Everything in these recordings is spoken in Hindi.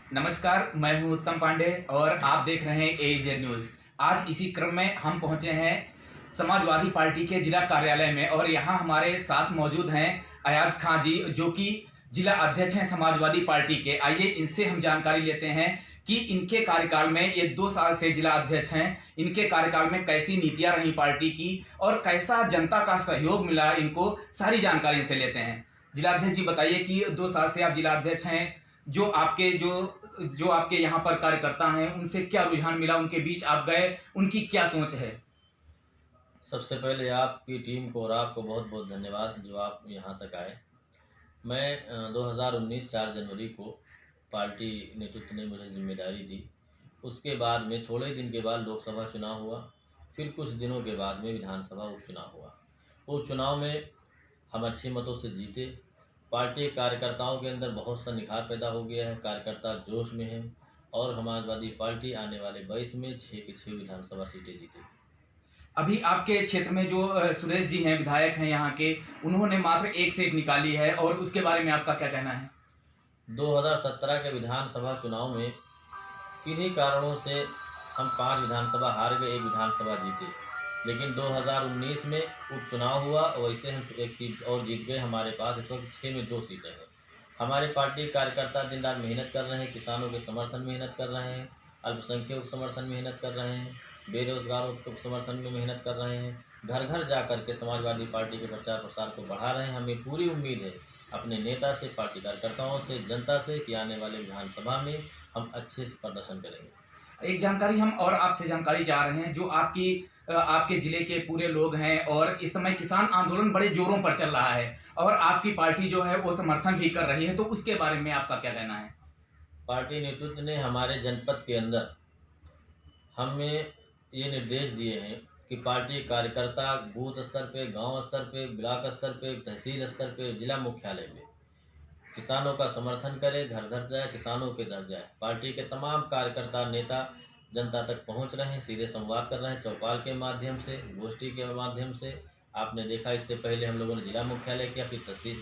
नमस्कार, मैं हूं उत्तम पांडे और आप देख रहे हैं एजेड न्यूज़। आज इसी क्रम में हम पहुंचे हैं समाजवादी पार्टी के जिला कार्यालय में और यहां हमारे साथ मौजूद हैं अयाज खां जी, जो कि जिला अध्यक्ष हैं समाजवादी पार्टी के। आइए इनसे हम जानकारी लेते हैं कि इनके कार्यकाल में, ये 2 साल से जिला अध्यक्ष हैं, इनके कार्यकाल में कैसी नीतियां रही पार्टी की और कैसा जनता का सहयोग मिला इनको, सारी जानकारी इनसे लेते हैं। जिला अध्यक्ष जी, बताइए कि 2 साल से आप जिला अध्यक्ष हैं, जो आपके यहाँ पर कार्यकर्ता हैं उनसे क्या रुझान मिला, उनके बीच आप गए, उनकी क्या सोच है? सबसे पहले आपकी टीम को और आपको बहुत बहुत धन्यवाद जो आप यहाँ तक आए। मैं 2019 4 जनवरी को पार्टी नेतृत्व ने मुझे जिम्मेदारी दी। उसके बाद में थोड़े दिन के बाद लोकसभा चुनाव हुआ, फिर कुछ दिनों के बाद में विधानसभा उपचुनाव हुआ। उपचुनाव में हम अच्छे मतों से जीते। पार्टी कार्यकर्ताओं के अंदर बहुत सा निखार पैदा हो गया है, कार्यकर्ता जोश में हैं और समाजवादी पार्टी आने वाले 22 में 6 की 6 विधानसभा सीटें जीतेगी। अभी आपके क्षेत्र में जो सुरेश जी हैं, विधायक हैं यहाँ के, उन्होंने मात्र एक सीट निकाली है और उसके बारे में आपका क्या कहना है? 2017 के विधानसभा चुनाव में किन्हीं कारणों से हम 5 विधानसभा हार गए, 1 विधानसभा जीते। लेकिन 2019 में उपचुनाव हुआ और वैसे हम 1 सीट और जीत गए। हमारे पास इस वक्त 6 में 2 सीटें हैं। हमारे पार्टी कार्यकर्ता दिन रात मेहनत कर रहे हैं, किसानों के समर्थन में मेहनत कर रहे हैं, अल्पसंख्यकों के समर्थन में मेहनत कर रहे हैं, बेरोजगारों के समर्थन में मेहनत कर रहे हैं, घर घर जा कर के समाजवादी पार्टी के प्रचार प्रसार को बढ़ा रहे हैं। हमें पूरी उम्मीद है अपने नेता से, पार्टी कार्यकर्ताओं से, जनता से कि आने वाले विधानसभा में हम अच्छे से प्रदर्शन करेंगे। एक जानकारी हम और आपसे जानकारी चाह रहे हैं, जो आपके जिले के पूरे लोग हैं और इस समय किसान आंदोलन बड़े जोरों पर चल रहा है और आपकी पार्टी जो है वो समर्थन भी कर रही है, तो उसके बारे में आपका क्या कहना है? पार्टी नेतृत्व ने हमारे जनपद के अंदर हमें ये निर्देश दिए हैं कि पार्टी कार्यकर्ता बूथ स्तर पे, गांव स्तर पे, ब्लॉक स्तर पे, तहसील स्तर पे, जिला मुख्यालय में किसानों का समर्थन करे, घर घर जाए, किसानों के घर जाए। पार्टी के तमाम कार्यकर्ता नेता जनता तक पहुंच रहे हैं, सीधे संवाद कर रहे हैं, चौपाल के माध्यम से, गोष्ठी के माध्यम से। आपने देखा, इससे पहले हम लोगों ने जिला मुख्यालय किया, फिर तहसील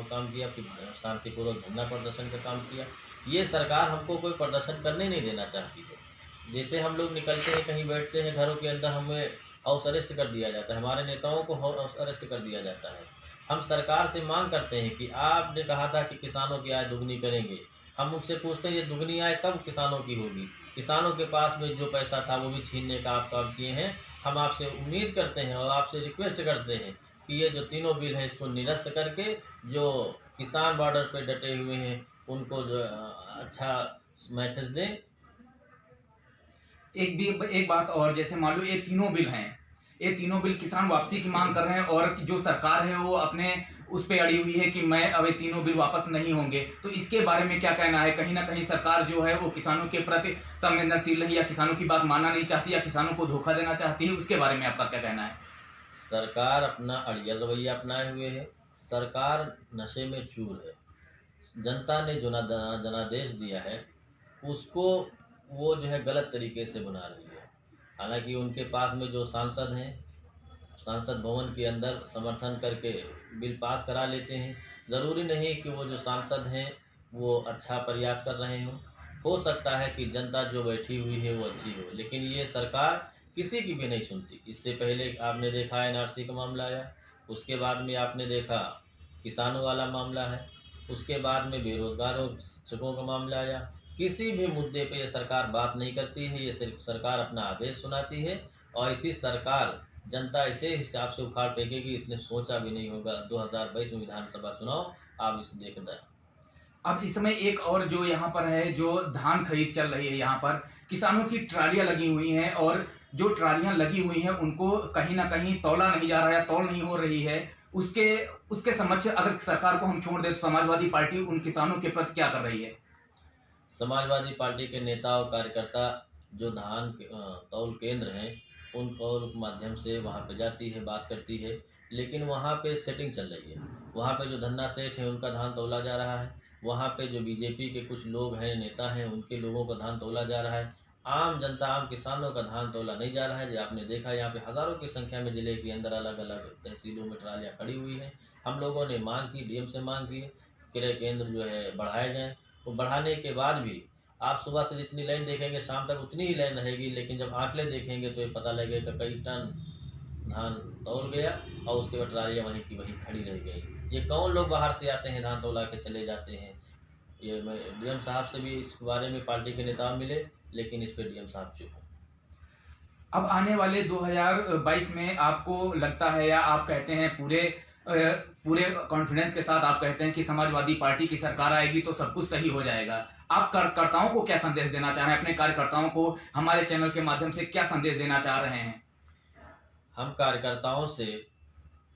काम किया, फिर शांतिपूर्वक धरना प्रदर्शन का काम किया। ये सरकार हमको कोई प्रदर्शन करने नहीं देना चाहती है। जैसे हम लोग निकलते हैं, कहीं बैठते हैं घरों के अंदर, हमें हाउस अरेस्ट कर दिया जाता है, हमारे नेताओं को हाउस अरेस्ट कर दिया जाता है। हम सरकार से मांग करते हैं कि आपने कहा था कि किसानों की आय दुगनी करेंगे। हम उनसे पूछते हैं ये दुगनी आय कब किसानों की होगी? किसानों के पास में जो पैसा था वो भी छीनने का आप काम किए हैं। हम आपसे उम्मीद करते हैं और आपसे रिक्वेस्ट करते हैं कि ये जो तीनों बिल हैं इसको निरस्त करके जो किसान बॉर्डर पे डटे हुए हैं उनको जो अच्छा मैसेज दें। एक बात और, जैसे मान लो ये तीनों बिल हैं, ये तीनों बिल किसान वापसी की मांग कर रहे हैं और जो सरकार है वो अपने उस पे अड़ी हुई है कि मैं अब ये तीनों बिल वापस नहीं होंगे, तो इसके बारे में क्या कहना है? कहीं ना कहीं सरकार जो है वो किसानों के प्रति संवेदनशील नहीं, या किसानों की बात मानना नहीं चाहती, या किसानों को धोखा देना चाहती है, उसके बारे में आपका क्या कहना है? सरकार अपना अड़ियल रवैया अपनाए हुए है। सरकार नशे में चूर है। जनता ने जो जनादेश दिया है उसको वो जो है गलत तरीके से बना रही है। हालांकि उनके पास में जो सांसद हैं, सांसद भवन के अंदर समर्थन करके बिल पास करा लेते हैं। ज़रूरी नहीं कि वो जो सांसद हैं वो अच्छा प्रयास कर रहे हों। हो सकता है कि जनता जो बैठी हुई है वो अच्छी हो, लेकिन ये सरकार किसी की भी नहीं सुनती। इससे पहले आपने देखा एनआरसी का मामला आया, उसके बाद में आपने देखा किसानों वाला मामला है, उसके बाद में बेरोजगारों शिक्षकों का मामला आया। किसी भी मुद्दे पे ये सरकार बात नहीं करती है, ये सिर्फ सरकार अपना आदेश सुनाती है और इसी सरकार जनता इसे हिसाब से उखाड़ फेंकेगी, इसने सोचा भी नहीं होगा। 2022 में विधानसभा चुनाव आप इसे देख रहे हैं। अब इस समय एक और जो यहाँ पर है, जो धान खरीद चल रही है, यहाँ पर किसानों की ट्रालियां लगी हुई हैं और जो ट्रालियां लगी हुई हैं उनको कहीं ना कहीं तौला नहीं जा रहा है, तौल नहीं हो रही है। उसके उसके समक्ष अगर सरकार को हम छोड़ दें तो समाजवादी पार्टी उन किसानों के प्रति क्या कर रही है? समाजवादी पार्टी के नेता और कार्यकर्ता जो धान तौल केंद्र हैं उन तौल के माध्यम से वहाँ पे जाती है, बात करती है, लेकिन वहाँ पे सेटिंग चल रही है। वहाँ पे जो धन्ना सेठ है उनका धान तौला जा रहा है, वहाँ पे जो बीजेपी के कुछ लोग हैं, नेता हैं, उनके लोगों का धान तौला जा रहा है। आम जनता, आम किसानों का धान तौला नहीं जा रहा है। जो आपने देखा, यहाँ पे हज़ारों की संख्या में जिले के अंदर अलग अलग तहसीलों में ट्रालियाँ खड़ी हुई हैं। हम लोगों ने मांग की, डीएम से मांग की, क्रय केंद्र जो है बढ़ाए जाएँ वो बढ़ाने के बाद भी आप सुबह से जितनी लाइन देखेंगे शाम तक उतनी ही लाइन रहेगी, लेकिन जब आंकड़े देखेंगे तो ये पता लगेगा कई टन धान तौल गया और उसके बाद ट्रालियाँ वहीं की वहीं खड़ी रह गई। ये कौन लोग बाहर से आते हैं धान तौला के चले जाते हैं। ये मैं डीएम साहब से भी इस बारे में पार्टी के नेता मिले, लेकिन इस पर डीएम साहब चुप हैं। अब आने वाले 2022 में आपको लगता है या आप कहते हैं पूरे कॉन्फिडेंस के साथ आप कहते हैं कि समाजवादी पार्टी की सरकार आएगी तो सब कुछ सही हो जाएगा। आप कार्यकर्ताओं को क्या संदेश देना चाह रहे हैं, अपने कार्यकर्ताओं को हमारे चैनल के माध्यम से क्या संदेश देना चाह रहे हैं? हम कार्यकर्ताओं से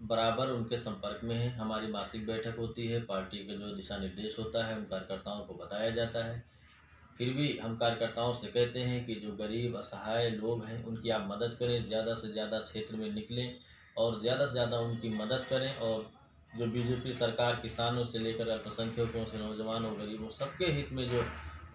बराबर उनके संपर्क में हैं। हमारी मासिक बैठक होती है, पार्टी का जो दिशा निर्देश होता है उन कार्यकर्ताओं को बताया जाता है। फिर भी हम कार्यकर्ताओं से कहते हैं कि जो गरीब असहाय लोग हैं उनकी आप मदद करें, ज़्यादा से ज़्यादा क्षेत्र में निकलें और ज़्यादा से ज़्यादा उनकी मदद करें। और जो बीजेपी सरकार किसानों से लेकर अल्पसंख्यकों से नौजवानों गरीबों सबके हित में जो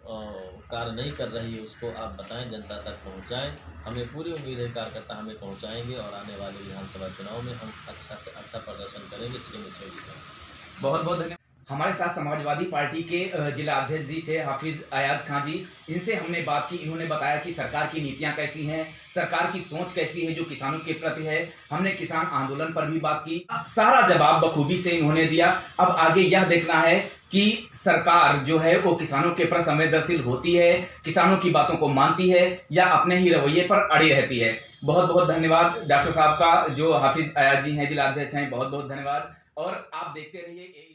कार्य नहीं कर रही है उसको आप बताएं, जनता तक पहुंचाएं। हमें पूरी उम्मीद है कार्यकर्ता हमें पहुंचाएंगे और आने वाले विधानसभा चुनाव में हम अच्छा से अच्छा प्रदर्शन करेंगे। 6 में 6 जीतेंगे। बहुत बहुत धन्यवाद। हमारे साथ समाजवादी पार्टी के जिला अध्यक्ष जी थे हाफिज अयाज खां जी। इनसे हमने बात की, इन्होंने बताया कि सरकार की नीतियां कैसी हैं, सरकार की सोच कैसी है जो किसानों के प्रति है। हमने किसान आंदोलन पर भी बात की, सारा जवाब बखूबी से इन्होंने दिया। अब आगे यह देखना है कि सरकार जो है वो किसानों के प्रति संवेदनशील होती है, किसानों की बातों को मानती है या अपने ही रवैये पर अड़ी रहती है। बहुत बहुत धन्यवाद डॉक्टर साहब का, जो हाफिज अयाज जी हैं, जिला अध्यक्ष हैं। बहुत बहुत धन्यवाद और आप देखते रहिए।